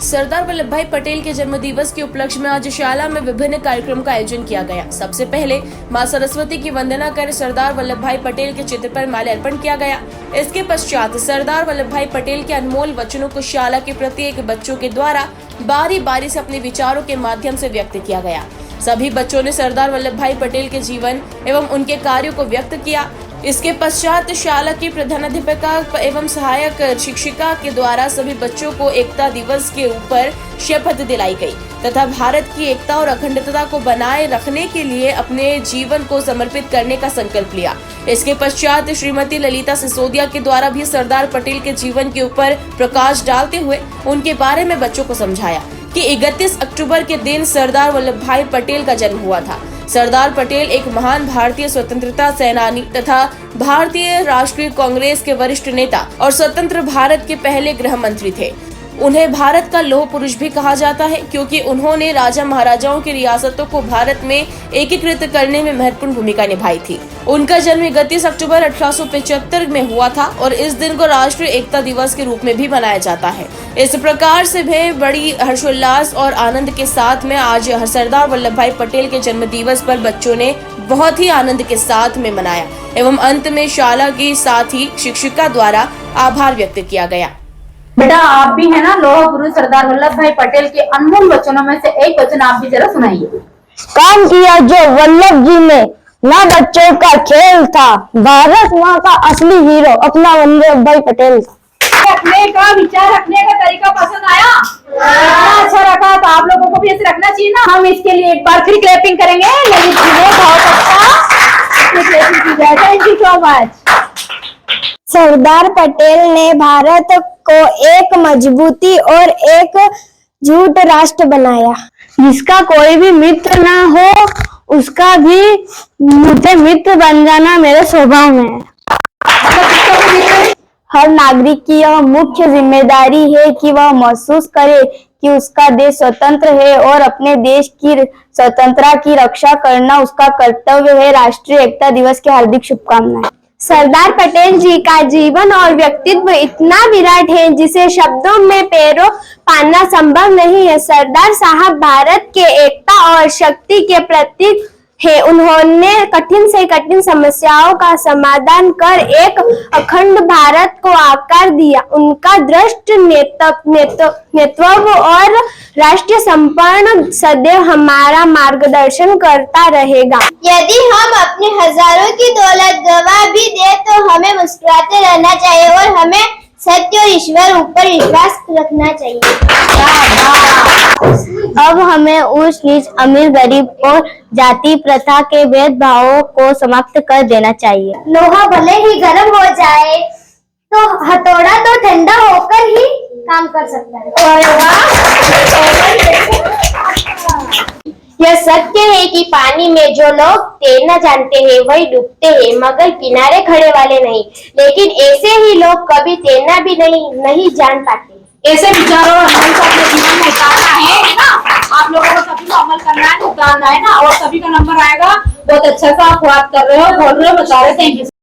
सरदार वल्लभ भाई पटेल के जन्म दिवस के उपलक्ष्य में आज शाला में विभिन्न कार्यक्रम का आयोजन किया गया। सबसे पहले मां सरस्वती की वंदना कर सरदार वल्लभ भाई पटेल के चित्र पर माल्यार्पण किया गया। इसके पश्चात सरदार वल्लभ भाई पटेल के अनमोल वचनों को शाला के प्रत्येक बच्चों के द्वारा बारी बारी से अपने विचारों के माध्यम से व्यक्त किया गया। सभी बच्चों ने सरदार वल्लभ भाई पटेल के जीवन एवं उनके कार्यों को व्यक्त किया। इसके पश्चात शाला की प्रधानाध्यापिका एवं सहायक शिक्षिका के द्वारा सभी बच्चों को एकता दिवस के ऊपर शपथ दिलाई गई तथा भारत की एकता और अखंडता को बनाए रखने के लिए अपने जीवन को समर्पित करने का संकल्प लिया। इसके पश्चात श्रीमती ललिता सिसोदिया के द्वारा भी सरदार पटेल के जीवन के ऊपर प्रकाश डालते हुए उनके बारे में बच्चों को समझाया कि 31 अक्टूबर के दिन सरदार वल्लभ भाई पटेल का जन्म हुआ था। सरदार पटेल एक महान भारतीय स्वतंत्रता सेनानी तथा भारतीय राष्ट्रीय कांग्रेस के वरिष्ठ नेता और स्वतंत्र भारत के पहले गृह मंत्री थे। उन्हें भारत का लौह पुरुष भी कहा जाता है क्योंकि उन्होंने राजा महाराजाओं की रियासतों को भारत में एकीकृत करने में महत्वपूर्ण भूमिका निभाई थी। उनका जन्म 31 अक्टूबर 1875 में हुआ था और इस दिन को राष्ट्रीय एकता दिवस के रूप में भी मनाया जाता है। इस प्रकार से भी बड़ी हर्षोल्लास और आनंद के साथ में आज सरदार वल्लभ भाई पटेल के जन्म दिवस पर बच्चों ने बहुत ही आनंद के साथ में मनाया एवं अंत में शाला के साथ ही शिक्षिका द्वारा आभार व्यक्त किया गया। बेटा आप भी है ना लौह पुरुष सरदार वल्लभ भाई पटेल के अनमोल वचनों में से एक वचन आप भी जरा सुनाइए। काम किया जो वल्लभ जी ने, ना बच्चों का खेल था, भारत माँ का असली हीरो अपना वल्लभ भाई पटेल था। रखने का विचार रखने का तरीका पसंद आया? अच्छा रखा तो आप लोगों को भी ऐसे रखना चाहिए ना। हम इसके लिए एक बार फिर क्लैपिंग करेंगे। ललित जी ने बहुत अच्छा thank you so much. Sardar Patel ने भारत को एक मजबूती और एक झूठ राष्ट्र बनाया, जिसका कोई भी मित्र ना हो उसका भी मुझे मित्र बन जाना मेरे स्वभाव में है। हर नागरिक की यह मुख्य जिम्मेदारी है कि वह महसूस करे कि उसका देश स्वतंत्र है और अपने देश की स्वतंत्रता की रक्षा करना उसका कर्तव्य है। राष्ट्रीय एकता दिवस की हार्दिक शुभकामनाएं। सरदार पटेल जी का जीवन और व्यक्तित्व इतना विराट है जिसे शब्दों में पैरों पाना संभव नहीं है। सरदार साहब भारत के एकता और शक्ति के प्रतीक है। उन्होंने कठिन से कठिन समस्याओं का समाधान कर एक अखंड भारत को आकार दिया। उनका दृष्ट नेतृत्व और राष्ट्रीय समर्पण सदैव हमारा मार्गदर्शन करता रहेगा। यदि हम अपने हजारों की दौलत गवा भी दे तो हमें मुस्कुराते रहना चाहिए और हमें सत्य और ईश्वर ऊपर विश्वास रखना चाहिए। अब हमें ऊंच नीच, अमीर गरीब और जाति प्रथा के भेदभावों को समाप्त कर देना चाहिए। लोहा भले ही गर्म हो जाए तो हथौड़ा तो ठंडा होकर ही काम कर सकता है। यह सत्य है कि पानी में जो लोग तैरना जानते हैं वही डूबते हैं मगर किनारे खड़े वाले नहीं। लेकिन ऐसे ही लोग कभी तैरना भी नहीं जान पाते। ऐसे विचारों और अमल को अपने जीवन में उतारना है ना। आप लोगों को सभी को अमल करना है, उतारना है ना। और सभी का नंबर आएगा। बहुत अच्छा सा आप बात कर रहे हो, बोल रहे हो, बता रहे। Thank you.